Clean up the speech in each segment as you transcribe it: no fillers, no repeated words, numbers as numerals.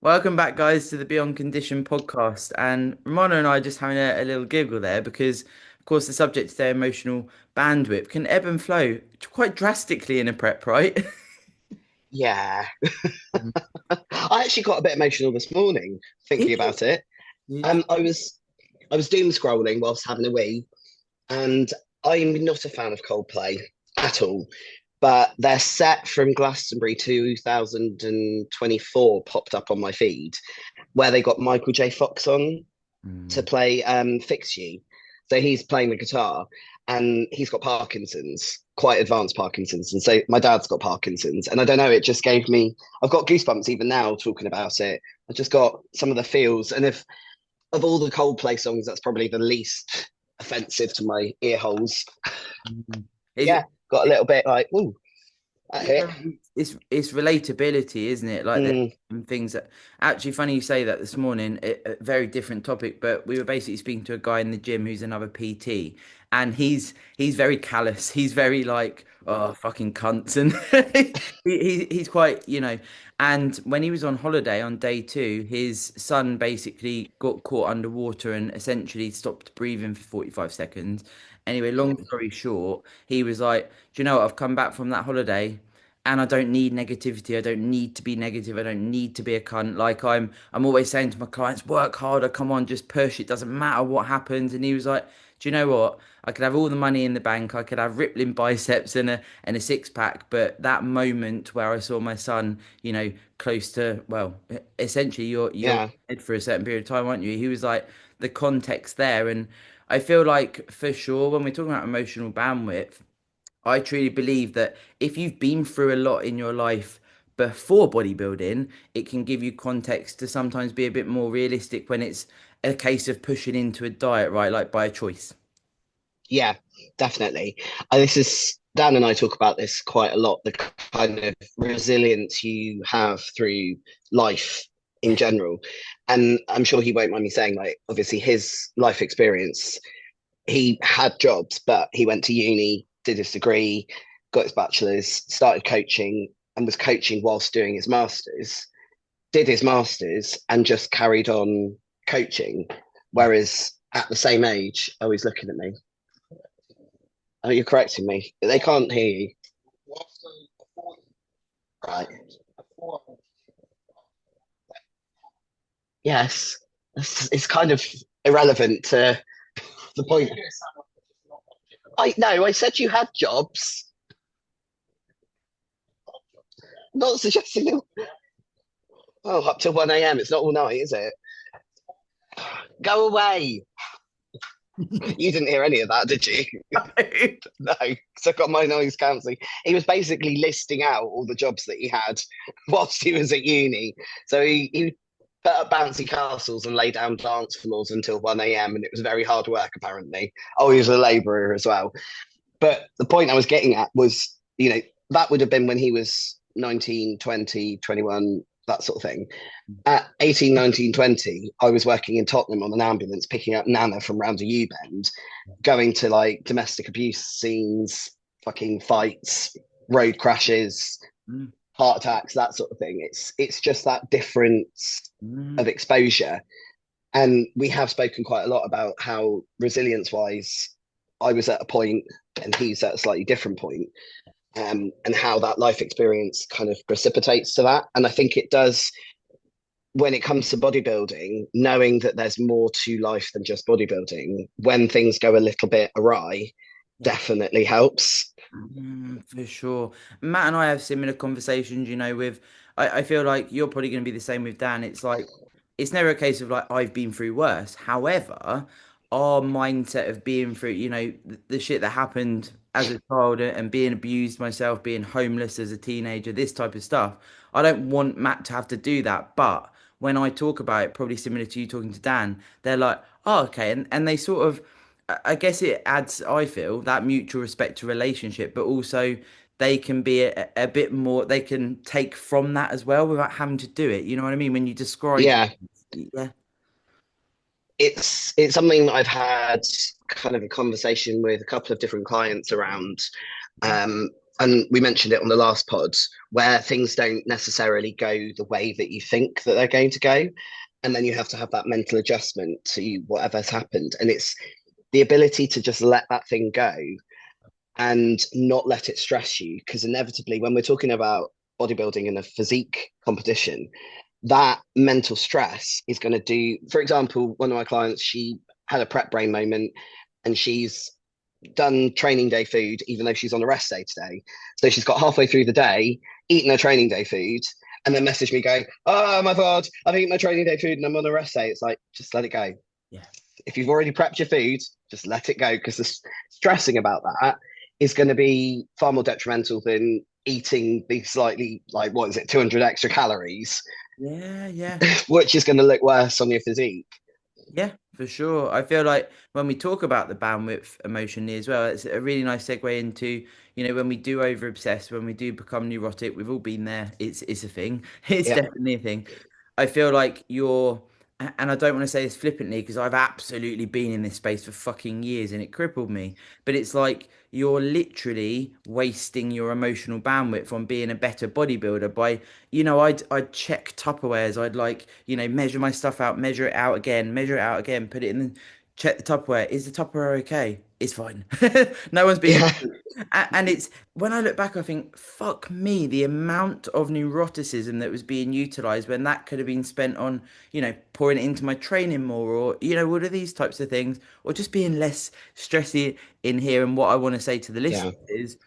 Welcome back, guys, to the Beyond Condition podcast. And Romano and I are just having a little giggle there because, of course, the subject today, emotional bandwidth, can ebb and flow quite drastically in a prep, right? Yeah, I actually got a bit emotional this morning thinking Did you? about it. Did Um, I you? was I was doom scrolling whilst having a wee, and I'm not a fan of Coldplay at all. But their set from Glastonbury 2024 popped up on my feed, where they got Michael J. Fox on to Mm. play Fix You. So he's playing the guitar and he's got Parkinson's, quite advanced Parkinson's. And so my dad's got Parkinson's. And I don't know, it just gave me, I've got goosebumps even now talking about it. I just got some of the feels. And if of all the Coldplay songs, that's probably the least offensive to my ear holes. Mm. Is Yeah, it? got a little bit like, ooh, that hit. Yeah, it's relatability, isn't it? Like there's Mm, some things that actually funny you say that this morning. A very different topic, but we were basically speaking to a guy in the gym who's another PT, and he's very callous. He's very like, oh fucking cunts, and he's quite, you know. And when he was on holiday on day two, his son basically got caught underwater and essentially stopped breathing for 45 seconds. Anyway, long story short, he was like, do you know what? I've come back from that holiday and I don't need negativity. I don't need to be negative. I don't need to be a cunt. Like I'm always saying to my clients, work harder. Come on, just push. It doesn't matter what happens. And he was like, do you know what? I could have all the money in the bank. I could have rippling biceps and a six pack. But that moment where I saw my son, close to, well, essentially you're yeah. dead for a certain period of time, aren't you? He was like the context there. And I feel like for sure when we're talking about emotional bandwidth, I truly believe that if you've been through a lot in your life before bodybuilding, it can give you context to sometimes be a bit more realistic when it's a case of pushing into a diet, right? Like by a choice. Yeah, definitely. This is Dan and I talk about this quite a lot, the kind of resilience you have through life in Yeah. general. And I'm sure he won't mind me saying, like, obviously his life experience, he had jobs, but he went to uni, did his degree, got his bachelor's, started coaching, and was coaching whilst doing his master's, did his master's, and just carried on coaching. Yeah. Whereas at the same age, oh, he's looking at me. Oh, you're correcting me. They can't hear you. Right. Yes. It's kind of irrelevant to the point. I no, I said you had jobs. I'm not suggesting them. Oh, up till 1 a.m. It's not all night, is it? Go away. You didn't hear any of that, did you? No, because I got my noise cancelling. He was basically listing out all the jobs that he had whilst he was at uni. So he put up bouncy castles and lay down dance floors until 1 a.m. and it was very hard work, apparently. Oh, he was a labourer as well. But the point I was getting at was, that would have been when he was 19, 20, 21, that sort of thing. At 18, 19, 20, I was working in Tottenham on an ambulance, picking up Nana from round a U bend, going to like domestic abuse scenes, fucking fights, road crashes, Mm, heart attacks, that sort of thing. It's just that difference mm, of exposure. And we have spoken quite a lot about how resilience wise, I was at a point and he's at a slightly different point, and how that life experience kind of precipitates to that. And I think it does when it comes to bodybuilding, knowing that there's more to life than just bodybuilding, when things go a little bit awry, yeah. definitely helps. For sure. Matt and I have similar conversations, with I feel like you're probably going to be the same with Dan. It's like it's never a case of like I've been through worse. However, our mindset of being through, the shit that happened as a child and being abused myself, being homeless as a teenager, this type of stuff. I don't want Matt to have to do that. But when I talk about it, probably similar to you talking to Dan, they're like, oh, okay. And they sort of I guess it adds, I feel, that mutual respect to relationship, but also they can be a bit more, they can take from that as well without having to do it. You know what I mean? When you describe, Yeah, yeah, it's something that I've had kind of a conversation with a couple of different clients around. and we mentioned it on the last pod, where things don't necessarily go the way that you think that they're going to go. And then you have to have that mental adjustment to whatever's happened. And it's the ability to just let that thing go and not let it stress you. Because inevitably, when we're talking about bodybuilding in a physique competition, that mental stress is going to do, for example, one of my clients, she had a prep brain moment and she's done training day food, even though she's on a rest day today. So she's got halfway through the day, eaten her training day food, and then messaged me going, "Oh my God, I've eaten my training day food and I'm on a rest day." It's like, just let it go. Yeah. If you've already prepped your food, just let it go, because the stressing about that is going to be far more detrimental than eating the slightly, like, what is it, 200 extra calories, Yeah, yeah. which is going to look worse on your physique. Yeah, for sure. I feel like when we talk about the bandwidth emotionally as well, it's a really nice segue into, when we do over obsess, when we do become neurotic, we've all been there. It's a thing. It's Yeah, definitely a thing. I feel like and I don't want to say this flippantly because I've absolutely been in this space for fucking years and it crippled me. But it's like you're literally wasting your emotional bandwidth on being a better bodybuilder by, I'd check Tupperwares. I'd like, measure my stuff out, measure it out again, put it in, check the Tupperware. Is the Tupperware okay? It's fine. No one's being a yeah, and it's when I look back, I think, fuck me, the amount of neuroticism that was being utilized when that could have been spent on, pouring it into my training more, or, all of these types of things, or just being less stressy in here. And what I want to say to the yeah. listeners is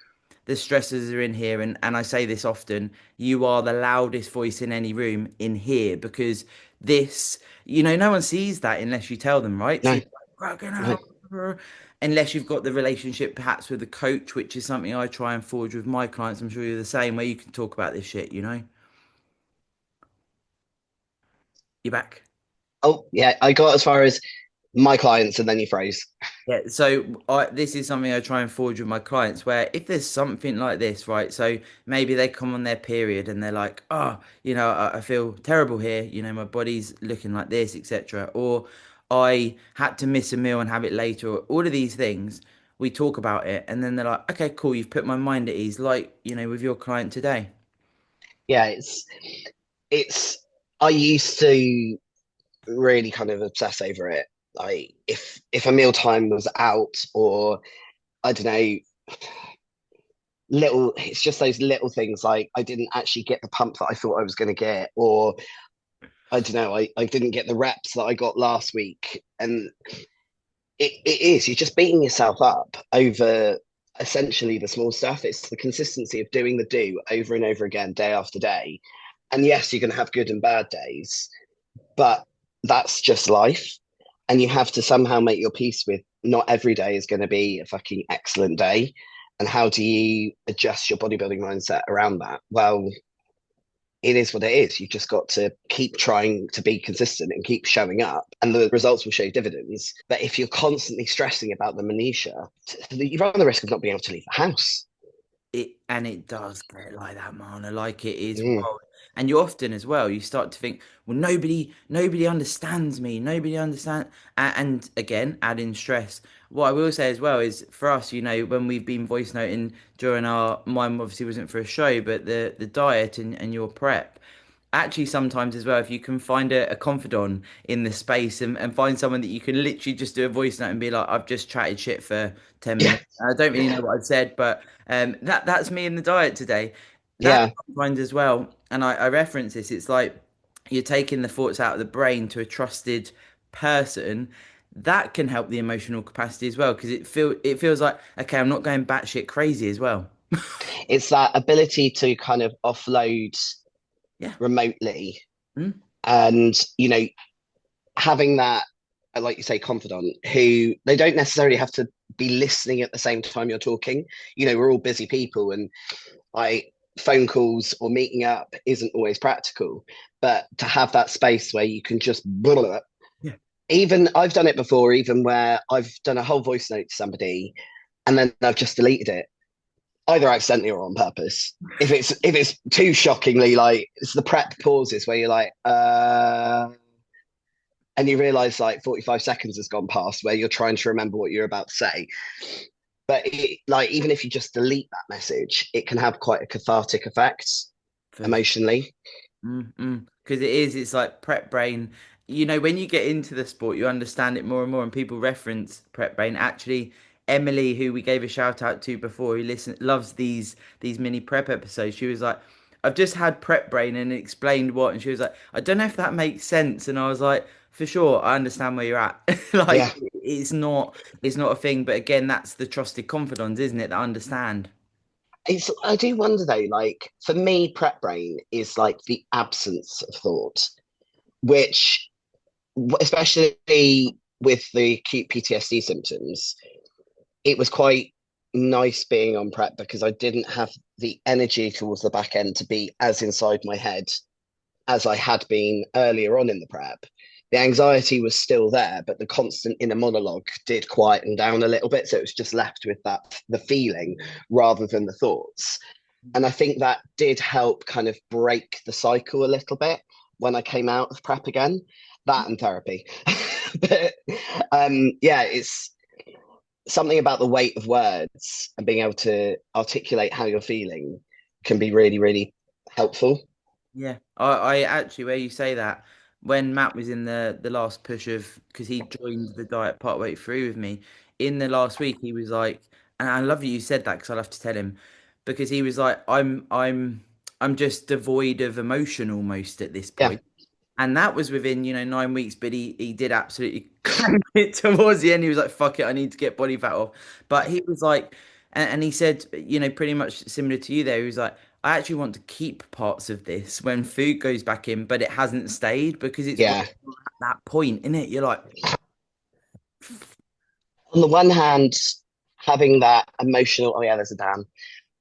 the stressors are in here. And I say this often, you are the loudest voice in any room in here because this, no one sees that unless you tell them, right? So No, you're like, fucking no. hell, unless you've got the relationship perhaps with a coach, which is something I try and forge with my clients. I'm sure you're the same, where you can talk about this shit. You're back. Oh, yeah, I got as far as my clients and then you froze. Yeah, so this is something I try and forge with my clients where if there's something like this, right? So maybe they come on their period and they're like, oh, I feel terrible here, my body's looking like this, etc. Or I had to miss a meal and have it later, or all of these things. We talk about it and then they're like, okay, cool, you've put my mind at ease, like, with your client today. Yeah, it's I used to really kind of obsess over it. Like if a meal time was out, or I don't know, little, it's just those little things, like I didn't actually get the pump that I thought I was going to get, or I don't know, I didn't get the reps that I got last week. And it is, you're just beating yourself up over essentially the small stuff. It's the consistency of doing the do over and over again, day after day. And yes, you're going to have good and bad days, but that's just life. And you have to somehow make your peace with not every day is going to be a fucking excellent day. And how do you adjust your bodybuilding mindset around that? Well, it is what it is. You've just got to keep trying to be consistent and keep showing up, and the results will show dividends. But if you're constantly stressing about the minutiae, you run the risk of not being able to leave the house. It does get like that, man. Like it is Mm. wild. And you often as well, you start to think, well, nobody understands me. Nobody understands. And again, adding stress. What I will say as well is for us, when we've been voice noting during mine obviously wasn't for a show, but the diet and your prep. Actually, sometimes as well, if you can find a confidant in the space and find someone that you can literally just do a voice note and be like, I've just chatted shit for 10 Yeah, minutes. I don't really know what I've said, but that's me in the diet today. That yeah. sometimes as well, and I reference this, it's like you're taking the thoughts out of the brain to a trusted person. That can help the emotional capacity as well, because it feels like, okay, I'm not going batshit crazy as well. It's that ability to kind of offload Yeah. remotely, Mm. and having that, like you say, confidant who they don't necessarily have to be listening at the same time you're talking. We're all busy people, and like phone calls or meeting up isn't always practical. But to have that space where you can just Yeah. even I've done it before, even where I've done a whole voice note to somebody and then I've just deleted it, either accidentally or on purpose. If it's too shockingly, like, it's the prep pauses where you're like, and you realize like 45 seconds has gone past where you're trying to remember what you're about to say. But like even if you just delete that message, it can have quite a cathartic effect For emotionally. Because it's like prep brain. You know, when you get into the sport, you understand it more and more, and people reference prep brain. Actually, Emily, who we gave a shout out to before, who loves these mini prep episodes, she was like, "I've just had prep brain," and it explained what, and she was like, "I don't know if that makes sense," and I was like, "For sure, I understand where you're at." Like, Yeah, it's not a thing, but again, that's the trusted confidants, isn't it? That understand. it's. I do wonder though. Like for me, prep brain is like the absence of thought, which especially with the acute PTSD symptoms, it was quite nice being on prep because I didn't have the energy towards the back end to be as inside my head as I had been earlier on in the prep. The anxiety was still there, but the constant inner monologue did quieten down a little bit. So it was just left with that the feeling rather than the thoughts. And I think that did help kind of break the cycle a little bit when I came out of prep again. That and therapy. But yeah, it's something about the weight of words and being able to articulate how you're feeling can be really, really helpful. Yeah, I actually, where you say that, when Matt was in the last push of, because he joined the diet partway through with me, in the last week, he was like, and I love you said that because I'll have to tell him, because he was like, I'm just devoid of emotion almost at this Yeah, point. And that was within, 9 weeks, but he did absolutely crank it towards the end. He was like, fuck it, I need to get body fat off. But he was like, and he said, pretty much similar to you there. He was like, I actually want to keep parts of this when food goes back in, but it hasn't stayed because it's when yeah. you're at that point, isn't it? You're like, On the one hand, having that emotional, oh yeah, there's a Dan.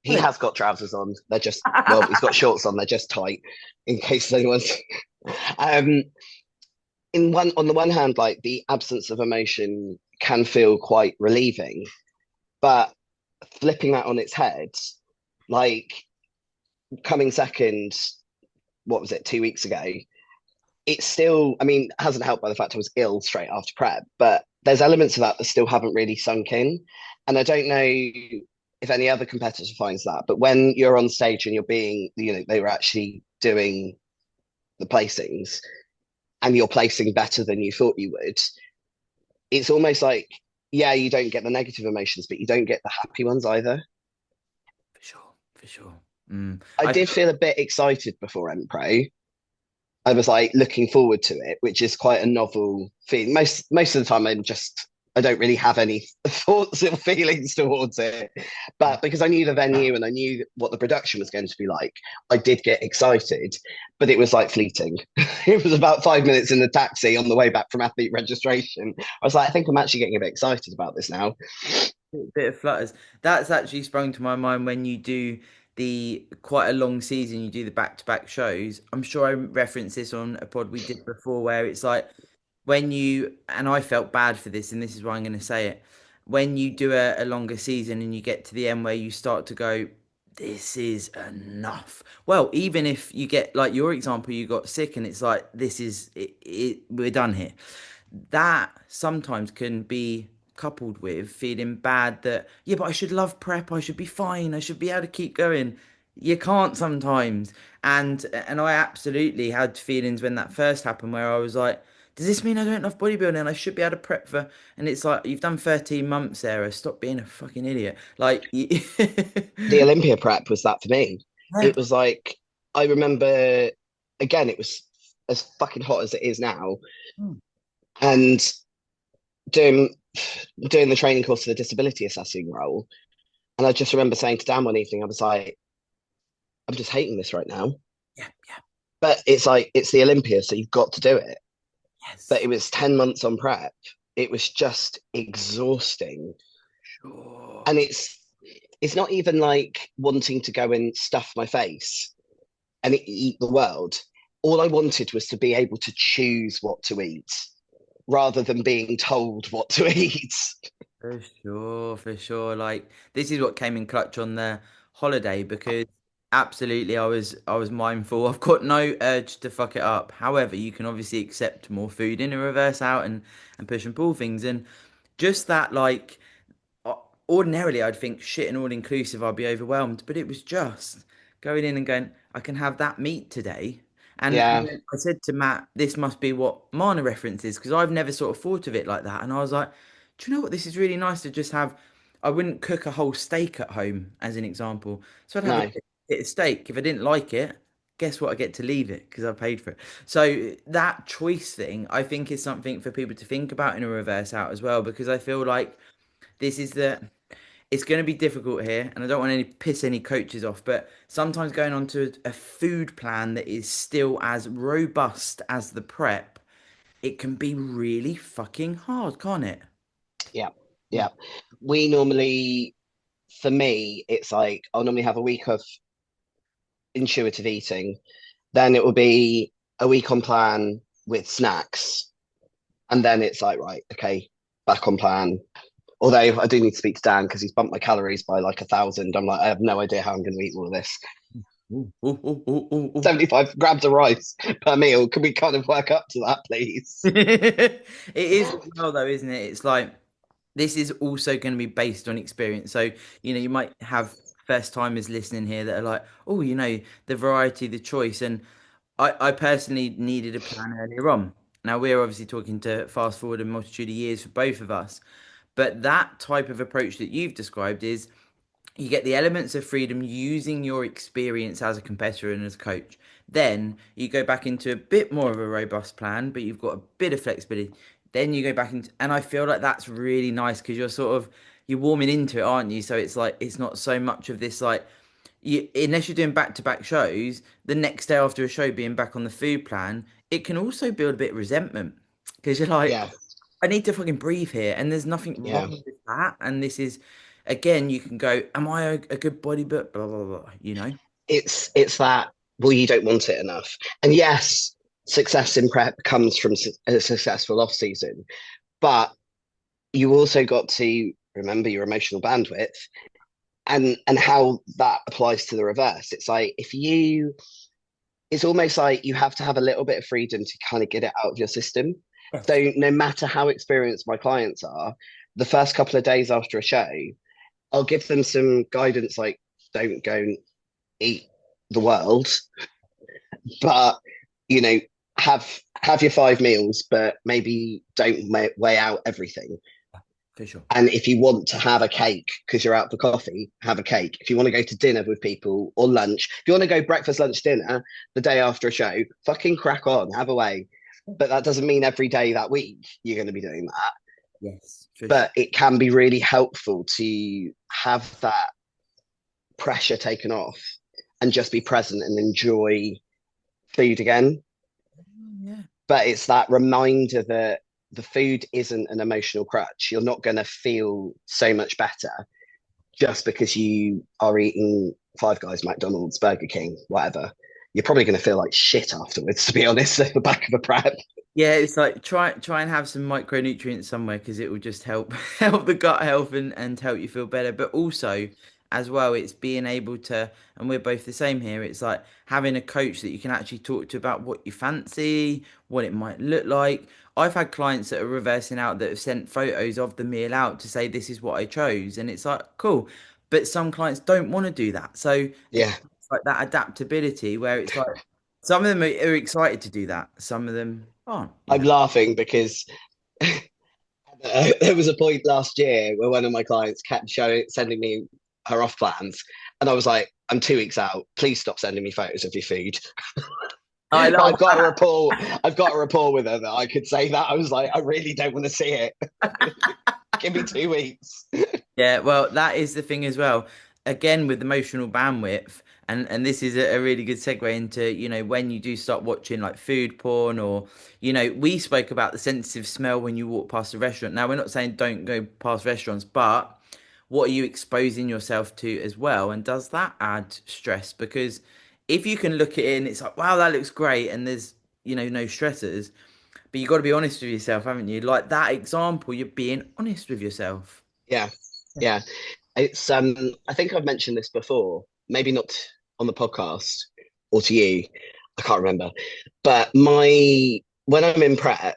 He "Hey." has got trousers on. They're just, well, he's got shorts on. They're just tight in case anyone's. Um, on the one hand, like the absence of emotion can feel quite relieving, but flipping that on its head, like coming second, what was it, 2 weeks ago? It's still, I mean, it hasn't helped by the fact I was ill straight after prep, but there's elements of that that still haven't really sunk in. And I don't know if any other competitor finds that, but when you're on stage and you're being, they were actually doing the placings and you're placing better than you thought you would, it's almost like, yeah, you don't get the negative emotions, but you don't get the happy ones either. For sure, for sure. Mm. I I did feel a bit excited before M Pro. I was like looking forward to it, which is quite a novel feeling. Most of the time, I don't really have any thoughts or feelings towards it. But because I knew the venue and I knew what the production was going to be like, I did get excited. But it was like fleeting. It was about 5 minutes in the taxi on the way back from athlete registration. I was like, I think I'm actually getting a bit excited about this now. bit of flutters. That's actually sprung to my mind when you do the quite a long season, you do the back-to-back shows. I'm sure I referenced this on a pod we did before where it's like when you, and I felt bad for this, and this is why I'm going to say it, when you do a longer season and you get to the end where you start to go, this is enough. Well, even if you get like your example, you got sick and it's like, this is we're done here. That sometimes can be coupled with feeling bad that, yeah, but I should love prep, I should be fine, I should be able to keep going. You can't sometimes. And I absolutely had feelings when that first happened where I was like, does this mean I don't love bodybuilding? I should be able to prep for, and it's like, you've done 13 months, Sarah. Stop being a fucking idiot. Like, The Olympia prep was that for me. yeah. It was like, I remember, again, it was as fucking hot as it is now. And doing doing the training course for the disability assessing role. And I just remember saying to Dan one evening, I was like, I'm just hating this right now. Yeah, yeah, But it's like it's the Olympia, so you've got to do it. But yes, it was 10 months on prep. It was just exhausting. sure. And it's not even like wanting to go and stuff my face and eat the world. All I wanted was to be able to choose what to eat rather than being told what to eat. For sure, for sure. Like this is what came in clutch on the holiday because absolutely I was mindful. I've got no urge to fuck it up. However, you can obviously accept more food in a reverse out and push and pull things and just that like. ordinarily I'd think shit and all inclusive, I'd be overwhelmed, but it was just going in and going, I can have that meat today. And Yeah, then I said to Matt, this must be what Mana references because I've never sort of thought of it like that. And I was like, do you know what? This is really nice to just have. I wouldn't cook a whole steak at home, as an example. So I'd have a no, bit of steak. If I didn't like it, guess what? I get to leave it because I paid for it. So that choice thing, I think, is something for people to think about in a reverse out as well, because I feel like this is the it's going to be difficult here, and I don't want to piss any coaches off, but sometimes going on to a food plan that is still as robust as the prep, it can be really fucking hard, can't it? yeah, yeah. We normally, for me, it's like I'll normally have a week of intuitive eating, then it will be a week on plan with snacks, and then it's like, right, okay, back on plan. Although I do need to speak to Dan because he's bumped my calories by like 1,000. I'm like, I have no idea how I'm going to eat all of this. Ooh, ooh, ooh, ooh, ooh, ooh. 75 grams of rice per meal. Can we kind of work up to that, please? It is as well, though, isn't it? It's like this is also going to be based on experience. So, you might have first timers listening here that are like, oh, the variety, the choice. And I personally needed a plan earlier on. Now, we're obviously talking to fast forward a multitude of years for both of us. But that type of approach that you've described is you get the elements of freedom using your experience as a competitor and as a coach. Then you go back into a bit more of a robust plan, but you've got a bit of flexibility. Then you go back into, and I feel like that's really nice because you're warming into it, aren't you? So it's like it's not so much of this like unless you're doing back-to-back shows, the next day after a show being back on the food plan, it can also build a bit of resentment because you're like, Yeah, I need to fucking breathe here, and there's nothing yeah. wrong with that. And this is, again, you can go, am I a good bodybuilder? Blah blah blah. You know? It's that, well, you don't want it enough. And yes, success in prep comes from a successful off season, but you also got to remember your emotional bandwidth and how that applies to the reverse. It's like if you it's almost like you have to have a little bit of freedom to kind of get it out of your system. Yes. So no matter how experienced my clients are, the first couple of days after a show, I'll give them some guidance like don't go and eat the world, but you know, have your 5 meals, but maybe don't weigh out everything. For sure. And if you want to have a cake because you're out for coffee, have a cake. If you want to go to dinner with people or lunch, if you want to go breakfast, lunch, dinner the day after a show, fucking crack on, have a way. But that doesn't mean every day that week you're going to be doing that. Yes, for sure. But it can be really helpful to have that pressure taken off and just be present and enjoy food again. Yeah. But it's that reminder that the food isn't an emotional crutch. You're not going to feel so much better just because you are eating Five Guys, McDonald's, Burger King, whatever. You're probably going to feel like shit afterwards, to be honest, at the back of a prep. Yeah, it's like try and have some micronutrients somewhere because it will just help help the gut health and help you feel better. But also, as well, it's being able to, and we're both the same here. It's like having a coach that you can actually talk to about what you fancy, what it might look like. I've had clients that are reversing out that have sent photos of the meal out to say this is what I chose, and it's like cool. But some clients don't want to do that. So again, Yeah, it's like that adaptability where it's like some of them are excited to do that, some of them aren't, I'm laughing because there was a point last year where one of my clients kept sending me her off plans, and I was like, "I'm 2 weeks out. Please stop sending me photos of your food." I But love I've got a that. rapport. I've got a rapport with her that I could say that. I was like, I really don't want to see it. Give me 2 weeks. Yeah, well, that is the thing as well. Again, with emotional bandwidth, and this is a really good segue into, when you do start watching like food porn or, we spoke about the sensitive smell when you walk past a restaurant. Now, we're not saying don't go past restaurants, but what are you exposing yourself to as well? And does that add stress? Because if you can look at it and it's like, wow, that looks great, and there's, no stressors, but you got to be honest with yourself, haven't you? Like that example, you're being honest with yourself. Yeah, yeah. It's I think I've mentioned this before, maybe not on the podcast or to you. I can't remember. But my when I'm in prep,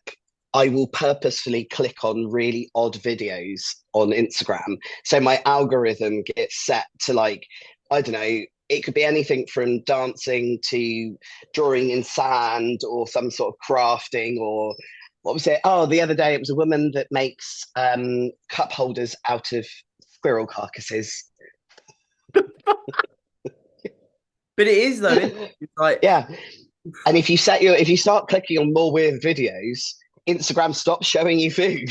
I will purposefully click on really odd videos on Instagram. So my algorithm gets set to like, I don't know, it could be anything from dancing to drawing in sand or some sort of crafting or what was it? Oh, the other day it was a woman that makes cup holders out of squirrel carcasses. But it is though, isn't it? It's like Yeah. And if you start clicking on more weird videos, Instagram stops showing you food.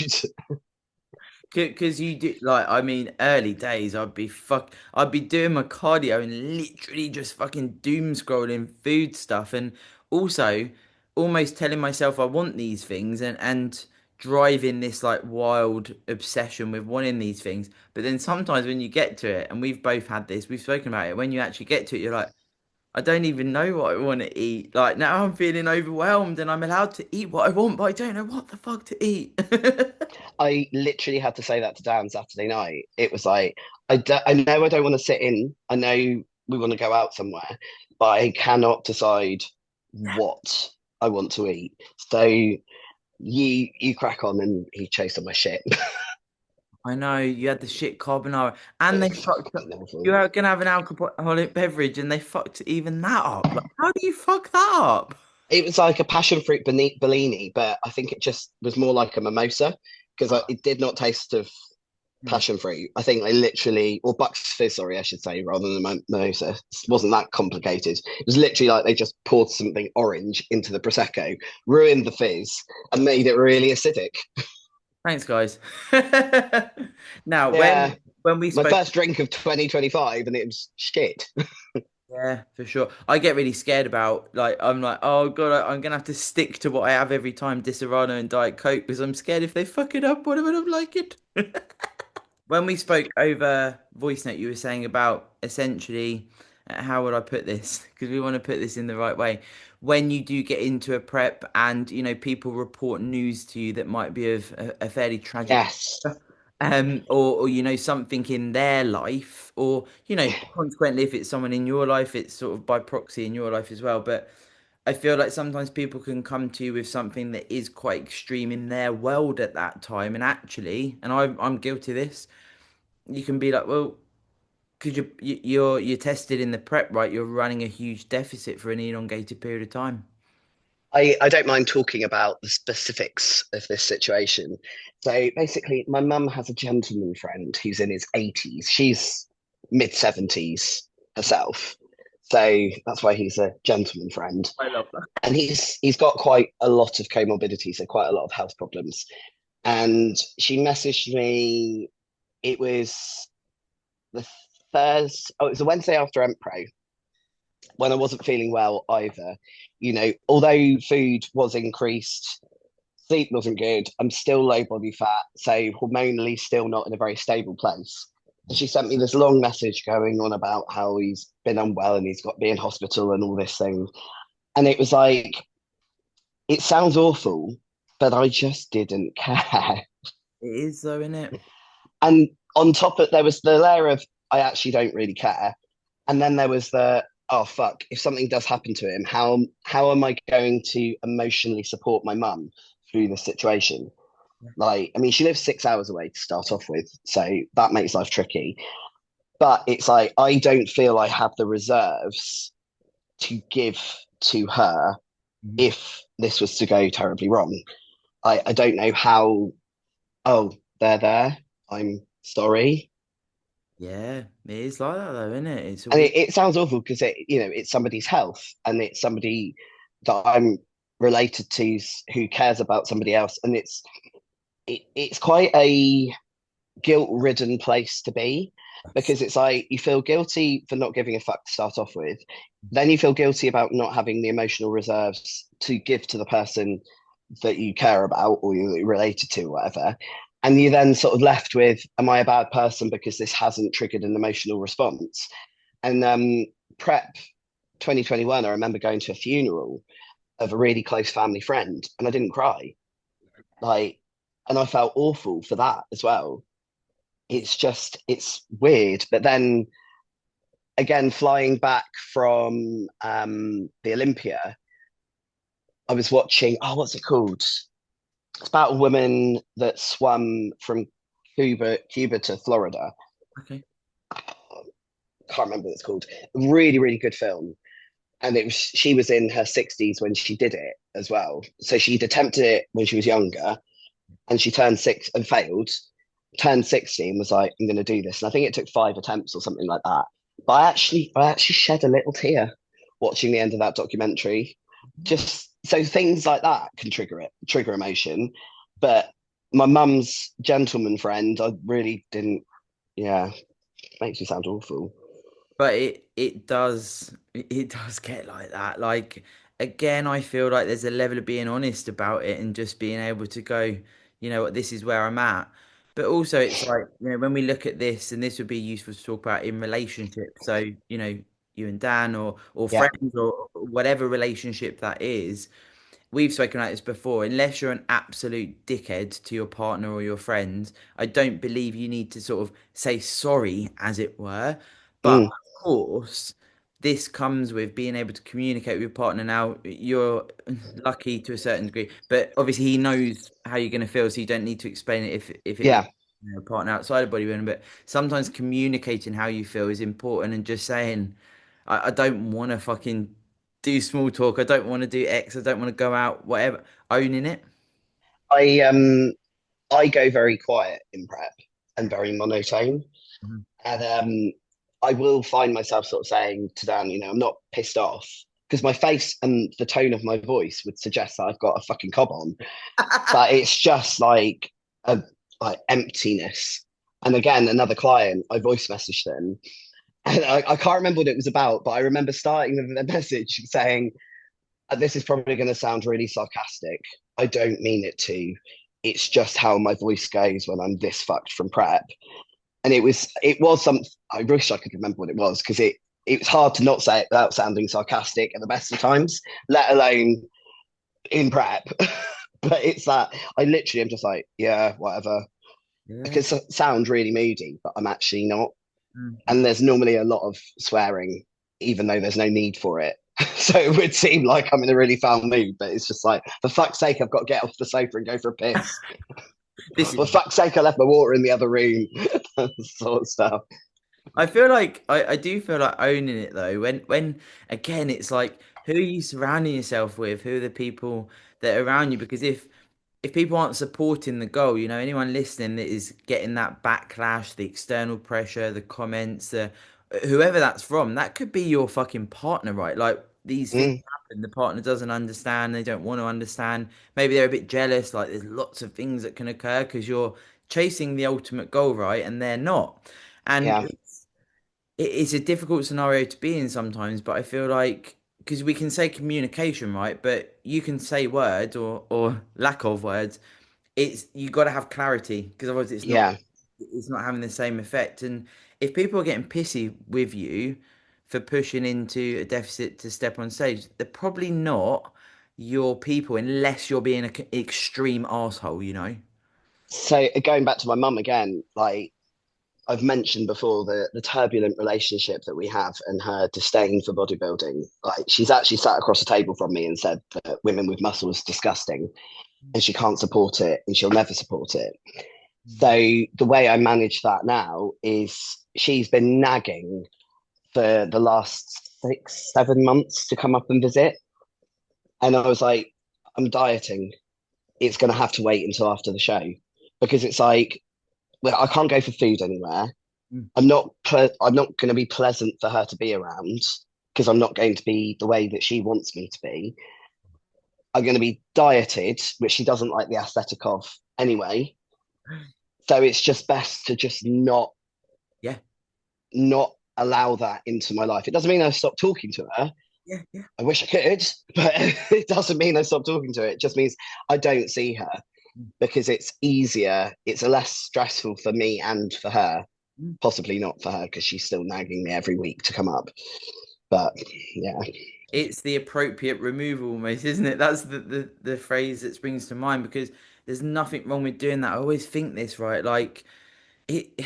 because you do like I mean early days I'd be doing my cardio and literally just fucking doom scrolling food stuff and also almost telling myself I want these things and driving this like wild obsession with wanting these things. But then sometimes when you get to it, and we've both had this, we've spoken about it, when you actually get to it, you're like, I don't even know what I want to eat. Like now I'm feeling overwhelmed and I'm allowed to eat what I want, but I don't know what the fuck to eat. I literally had to say that to Dan Saturday night. It was like, I know I don't want to sit in. I know we want to go out somewhere, but I cannot decide what I want to eat. So you crack on, and he chased on my shit. I know you had the shit carbonara, and they fucked up. Fucking You awful. were gonna have an alcoholic beverage, and they fucked even that up. Like, how do you fuck that up? It was like a passion fruit Bellini, but I think it just was more like a mimosa because it did not taste of Hmm. passion fruit. I think they literally, or Bucks Fizz, sorry, I should say, rather than mimosa. It wasn't that complicated. It was literally like they just poured something orange into the prosecco, ruined the fizz, and made it really acidic. Thanks, guys. Now, Yeah, when we my spoke, first drink of 2025, and it was shit. yeah, for sure, I get really scared about like I'm like, oh god, I'm gonna have to stick to what I have every time, Disaronno and Diet Coke, because I'm scared if they fuck it up, what am I gonna like it? When we spoke over voice note, you were saying about essentially, how would I put this? Because we want to put this in the right way. When you do get into a prep and, people report news to you that might be of a fairly tragic, Yes. or something in their life, or, consequently, if it's someone in your life, it's sort of by proxy in your life as well. But I feel like sometimes people can come to you with something that is quite extreme in their world at that time. And actually, and I'm guilty of this, you can be like, well, because you're tested in the prep, right? You're running a huge deficit for an elongated period of time. I don't mind talking about the specifics of this situation. So basically, my mum has a gentleman friend who's in his 80s. She's mid 70s herself. So that's why he's a gentleman friend. I love that. And he's got quite a lot of comorbidities, so quite a lot of health problems. And she messaged me, it was the it was the Wednesday after Empro when I wasn't feeling well either. Although food was increased, sleep wasn't good. I'm still low body fat, so hormonally still not in a very stable place. And she sent me this long message going on about how he's been unwell and he's got to be in hospital and all this thing. And it was like, it sounds awful, but I just didn't care. It is though, isn't it? And on top of there was the layer of I actually don't really care. And then there was the oh fuck, if something does happen to him, how am I going to emotionally support my mum through this situation? Like, I mean, she lives 6 hours away to start off with, so that makes life tricky. But it's like I don't feel I have the reserves to give to her Mhm. if this was to go terribly wrong. I don't know how. Oh, they're there. I'm sorry. Yeah, it is like that though, isn't it? It's a And weird. it sounds awful because it's somebody's health and it's somebody that I'm related to who cares about somebody else, and it's quite a guilt-ridden place to be because it's like you feel guilty for not giving a fuck to start off with, then you feel guilty about not having the emotional reserves to give to the person that you care about or you're related to, or whatever. And you then sort of left with, am I a bad person because this hasn't triggered an emotional response? And prep 2021, I remember going to a funeral of a really close family friend, and I didn't cry. Like, and I felt awful for that as well. Yeah. It's weird. But then again, flying back from the Olympia, I was watching. Oh, what's it called? It's about a woman that swam from Cuba to Florida. Okay. Can't remember what it's called. Really, really good film. And it was she was in her 60s when she did it as well. So she'd attempted it when she was younger, and she turned six and failed. Turned 60 and was like, "I'm going to do this." And I think it took 5 attempts or something like that. But I actually shed a little tear watching the end of that documentary. Just so things like that can trigger emotion. But my mum's gentleman friend, I really didn't. Yeah, makes me sound awful. But it does get like that. Like again, I feel like there's a level of being honest about it and just being able to go, you know what, this is where I'm at. But also it's like, you know, when we look at this, and this would be useful to talk about in relationships. So, you know, you and Dan or Yeah. friends or whatever relationship that is, we've spoken about this before. Unless you're an absolute dickhead to your partner or your friends, I don't believe you need to sort of say sorry, as it were. But Mm, of course, this comes with being able to communicate with your partner. Now, you're lucky to a certain degree, but obviously he knows how you're going to feel, so you don't need to explain it if it was yeah. a partner outside of bodybuilding. But sometimes communicating how you feel is important, and just saying, I don't want to fucking do small talk. I don't want to do X. I don't want to go out, whatever. Owning it. I um I go very quiet in prep and very monotone. Mhm. And I will find myself sort of saying to Dan, I'm not pissed off because my face and the tone of my voice would suggest that I've got a fucking cob on, but it's just like a like emptiness. And again, another client, I voice messaged them, and I can't remember what it was about, but I remember starting with a message saying, "This is probably going to sound really sarcastic. I don't mean it to. It's just how my voice goes when I'm this fucked from prep." And it was some. I wish I could remember what it was because it was hard to not say it without sounding sarcastic at the best of times, let alone in prep. But it's that I literally am just like, yeah, whatever. I Yeah. can sound really moody, but I'm actually not. Mm. And there's normally a lot of swearing, even though there's no need for it. So it would seem like I'm in a really foul mood, but it's just like, for fuck's sake, I've got to get off the sofa and go for a piss. This is. For fuck's sake, I left my water in the other room. Sort of stuff. I feel like I do feel like owning it though. When again, it's like who are you surrounding yourself with? Who are the people that are around you? Because if people aren't supporting the goal, you know, anyone listening that is getting that backlash, the external pressure, the comments, the whoever that's from, that could be your fucking partner, right? Like these things Mm, happen, the partner doesn't understand, they don't want to understand. Maybe they're a bit jealous, like there's lots of things that can occur because you're chasing the ultimate goal, right? And they're not. And yeah, it's a difficult scenario to be in sometimes, but I feel like because we can say communication, right? But you can say words or lack of words. It's you got to have clarity because otherwise yeah. it's not having the same effect. And if people are getting pissy with you for pushing into a deficit to step on stage, they're probably not your people unless you're being an extreme asshole, you know? So going back to my mum again, like I've mentioned before, the turbulent relationship that we have and her disdain for bodybuilding. Like she's actually sat across the table from me and said that women with muscle is disgusting and she can't support it and she'll never support it. So the way I manage that now is she's been nagging for the last 6, 7 months to come up and visit. And I was like, I'm dieting. It's going to have to wait until after the show because it's like, well, I can't go for food anywhere. Mm. I'm not going to be pleasant for her to be around because I'm not going to be the way that she wants me to be. I'm going to be dieted, which she doesn't like the aesthetic of anyway. So it's just best to just Yeah, not allow that into my life. It doesn't mean I stop talking to her. yeah, yeah. I wish I could, but it doesn't mean I stop talking to her. It just means I don't see her because it's easier. It's less stressful for me and for her. Mm. Possibly not for her because she's still nagging me every week to come up. But yeah, It's the appropriate removal almost, isn't it? That's the phrase that springs to mind because there's nothing wrong with doing that. I always think this, right? Like it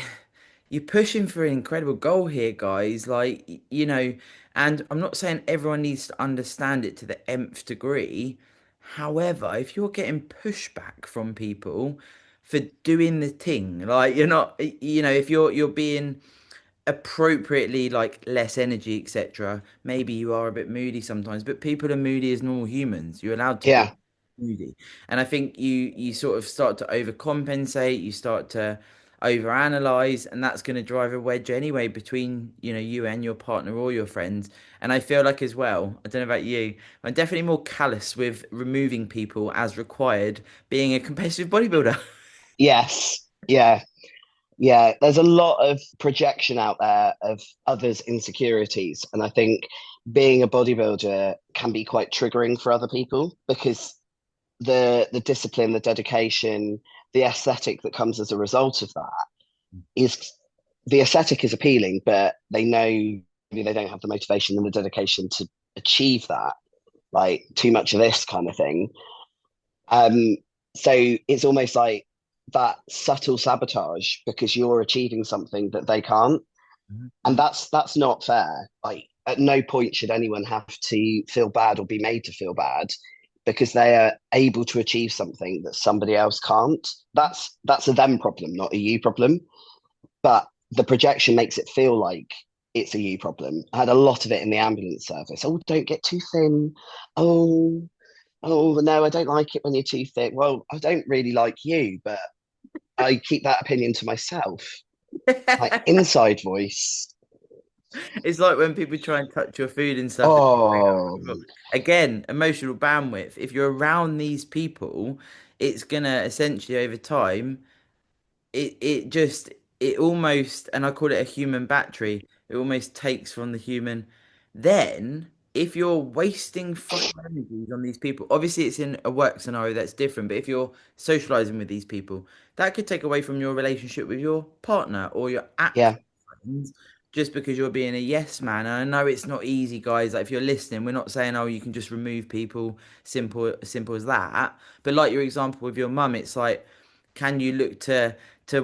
you're pushing for an incredible goal here, guys. Like, you know, and I'm not saying everyone needs to understand it to the nth degree. However, if you're getting pushback from people for doing the thing, like you're not, if you're being appropriately like less energy, etc. Maybe you are a bit moody sometimes, but people are moody as normal humans. You're allowed to be Yeah, moody. And I think you sort of start to overcompensate, you start to overanalyze, and that's going to drive a wedge anyway between, you and your partner or your friends. And I feel like as well, I don't know about you, I'm definitely more callous with removing people as required, being a competitive bodybuilder. yes, yeah. Yeah, there's a lot of projection out there of others' insecurities. And I think being a bodybuilder can be quite triggering for other people because the discipline, the dedication, the aesthetic that comes as a result of that is the aesthetic is appealing, but they know they don't have the motivation and the dedication to achieve that, like too much of this kind of thing. Um, so it's almost like that subtle sabotage because you're achieving something that they can't, and that's not fair. Like at no point should anyone have to feel bad or be made to feel bad because they are able to achieve something that somebody else can't. That's a them problem, not a you problem. But the projection makes it feel like it's a you problem. I had a lot of it in the ambulance service. Oh, don't get too thin. Oh, oh no, I don't like it when you're too thick. Well, I don't really like you, but I keep that opinion to myself. Like inside voice. It's like when people try and touch your food and stuff. Oh, Again, emotional bandwidth. If you're around these people, it's gonna essentially over time, it almost, and I call it a human battery, it almost takes from the human. Then, if you're wasting fucking energies on these people, obviously it's in a work scenario that's different, but if you're socializing with these people, that could take away from your relationship with your partner or your actual yeah, friends just because you're being a yes man. And I know it's not easy, guys. Like if you're listening, we're not saying, oh, you can just remove people, simple as that. But like your example with your mum, it's like, can you look to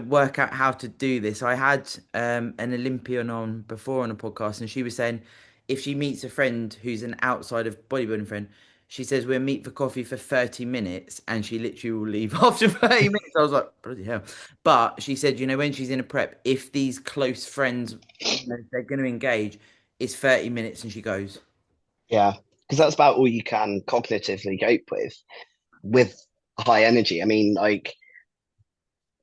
work out how to do this? I had an Olympian on before on a podcast, and she was saying if she meets a friend who's an outside of bodybuilding friend, she says we'll meet for coffee for 30 minutes, and she literally will leave after 30 minutes. I was like, bloody hell. But she said, when she's in a prep, if these close friends, they're going to engage, it's 30 minutes, and she goes. yeah. Because that's about all you can cognitively cope with high energy. I mean, like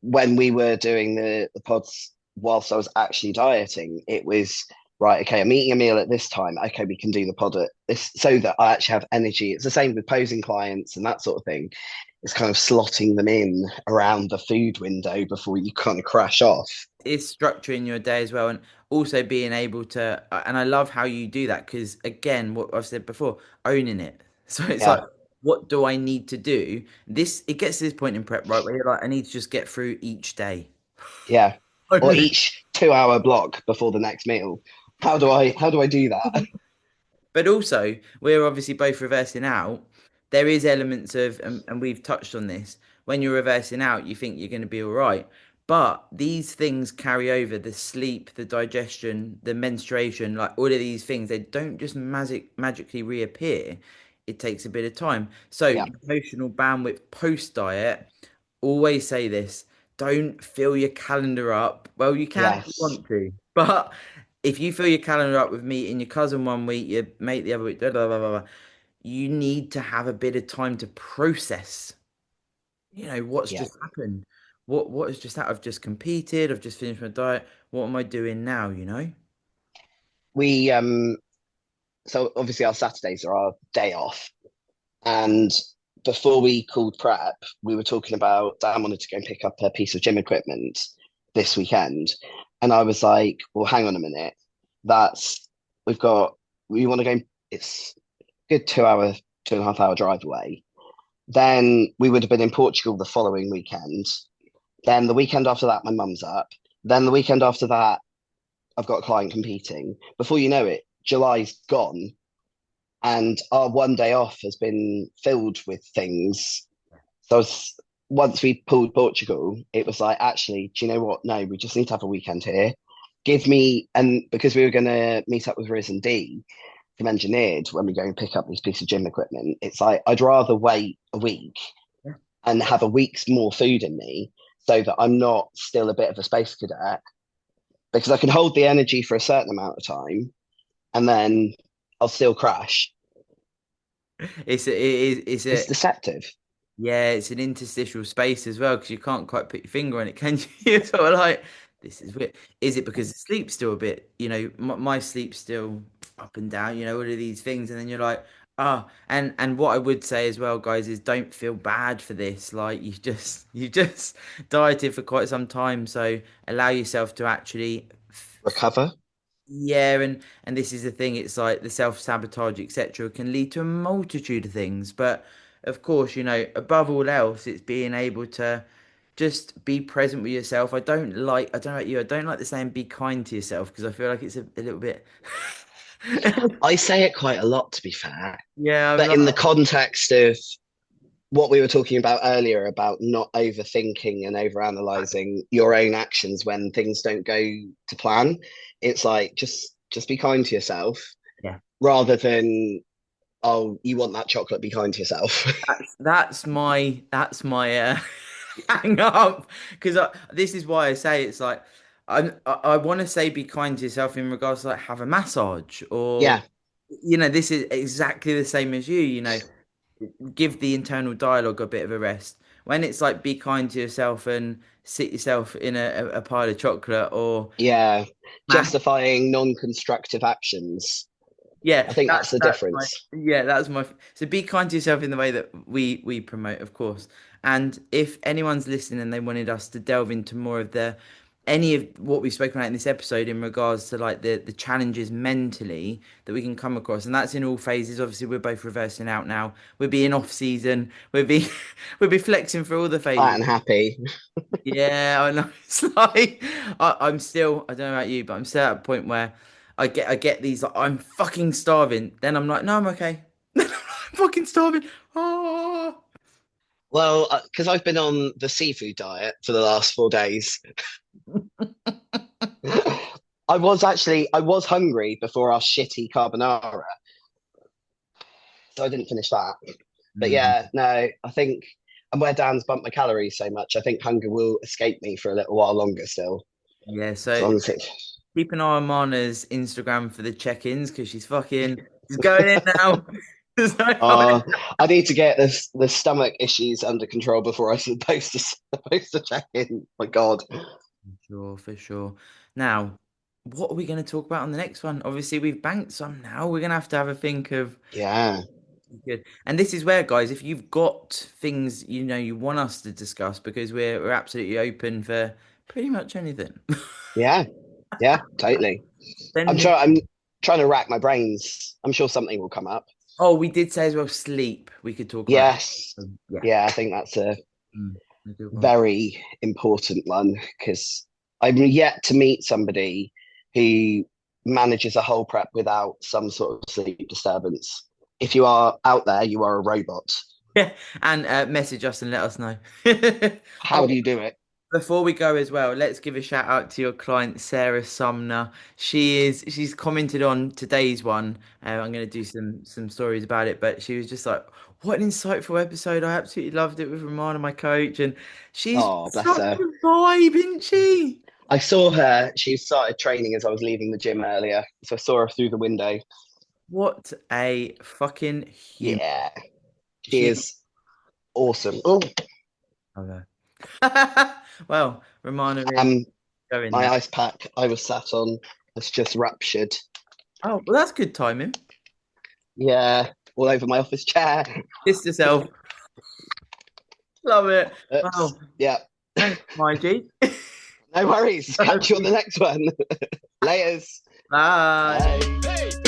when we were doing the pods whilst I was actually dieting, it was right, okay, I'm eating a meal at this time. Okay, we can do the pod at this so that I actually have energy. It's the same with posing clients and that sort of thing. It's kind of slotting them in around the food window before you kind of crash off. Is structuring your day as well, and also being able to, and I love how you do that because again what I've said before, owning it. So it's like, Yeah, what do I need to do? This, it gets to this point in prep, right, where you're like, I need to just get through each day. yeah. Or Own it. each 2 hour block before the next meal. How do I do that? But also, we're obviously both reversing out. There is elements of, and we've touched on this, when you're reversing out, you think you're going to be all right. But these things carry over the sleep, the digestion, the menstruation, like all of these things, they don't just magically reappear. It takes a bit of time. So, Yeah. emotional bandwidth post diet, always say this, don't fill your calendar up. Well, you can if you Yes. want to, but if you fill your calendar up with meeting your cousin one week, your mate the other week, blah, blah, blah, blah, blah, you need to have a bit of time to process, what's Yeah. just happened. What has just happened? I've just competed, I've just finished my diet. What am I doing now? We so obviously our Saturdays are our day off. And before we called prep, we were talking about Dan wanted to go and pick up a piece of gym equipment this weekend. And I was like, well, hang on a minute. That's we've got we want to go, it's a good 2 hour, 2.5 hour drive away. Then we would have been in Portugal the following weekend. Then the weekend after that, my mum's up. Then the weekend after that, I've got a client competing. Before you know it, July's gone and our one day off has been filled with things. So once we pulled Portugal, it was like, actually, do you know what? No, we just need to have a weekend here. Give me, and because we were going to meet up with Riz and D engineered when we go and pick up this piece of gym equipment. It's like I'd rather wait a week Yeah. and have a week's more food in me so that I'm not still a bit of a space cadet because I can hold the energy for a certain amount of time and then I'll still crash. It's It's a deceptive. Yeah, it's an interstitial space as well because you can't quite put your finger on it, can you? You're sort of like, this is weird. Is it because the sleep's still a bit, my sleep's still up and down, all of these things, and then you're like, and what I would say as well, guys, is don't feel bad for this. Like you just dieted for quite some time, so allow yourself to actually Recover. yeah, and this is the thing. It's like the self-sabotage, etc., can lead to a multitude of things. But of course, above all else, it's being able to just be present with yourself. I don't know about you, I don't like the saying "be kind to yourself" because I feel like it's a little bit. I say it quite a lot, to be fair, Yeah, I'm but like, in the context of what we were talking about earlier about not overthinking and overanalyzing your own actions when things don't go to plan. It's like just be kind to yourself yeah. rather than oh you want that chocolate, be kind to yourself. That's my hang up because this is why I say it's like I want to say be kind to yourself in regards to like have a massage or Yeah, this is exactly the same as you give the internal dialogue a bit of a rest when it's like be kind to yourself and sit yourself in a pile of chocolate or yeah, math. justifying non-constructive actions. Yeah, I think that's that's the that's my difference. yeah, that's my so be kind to yourself in the way that we promote, of course. And if anyone's listening and they wanted us to delve into more of the any of what we've spoken about in this episode in regards to like the challenges mentally that we can come across, and that's in all phases. Obviously, we're both reversing out now. We're being off season. We'll be we'll be flexing through all the Fat phases. and happy. Yeah, I know. It's like I'm still. I don't know about you, but I'm still at a point where I get these. Like, I'm fucking starving. Then I'm like, no, I'm okay. I'm fucking starving. Oh. Well, because I've been on the seafood diet for the last 4 days. I was hungry before our shitty carbonara, so I didn't finish that. But Mm. yeah, no, I think and where Dan's bumped my calories so much, I think hunger will escape me for a little while longer still. Yeah. So So long as it, keep an eye on Mana's Instagram for the check-ins because she's going in now. So, uh, I need to get this the stomach issues under control before I'm supposed to check in. My God. sure, for sure. Now, what are we going to talk about on the next one? Obviously, we've banked some now. We're going to have a think of. Yeah. Good. And this is where, guys, if you've got things you want us to discuss, because we're absolutely open for pretty much anything. Yeah. Yeah, totally. Send it. I'm trying to rack my brains. I'm sure something will come up. Oh, we did say as well, sleep. We could talk about. Yes. Yeah. Yeah, I think that's a A good one. very important one because I'm yet to meet somebody who manages a whole prep without some sort of sleep disturbance. If you are out there, you are a robot. Yeah. And message us and let us know. How Oh, do you do it? before we go as well, let's give a shout out to your client, Sarah Sumner. She's commented on today's one. I'm going to do some stories about it, but she was just like, "What an insightful episode! I absolutely loved it with Romana, my coach, and she's Oh, bless such her. a vibe, isn't she?" I saw her. She started training as I was leaving the gym earlier. So I saw her through the window. What a fucking human. Yeah, she She. is awesome. Oh, Okay. Well, Romana is um, going my now. ice pack I was sat on has just ruptured. Oh, well, that's good timing. Yeah, all over my office chair. Kiss yourself. Love it. Oops. Well, Yeah, thanks, my G. no worries. Catch you on the next one. Laters. Bye. Bye.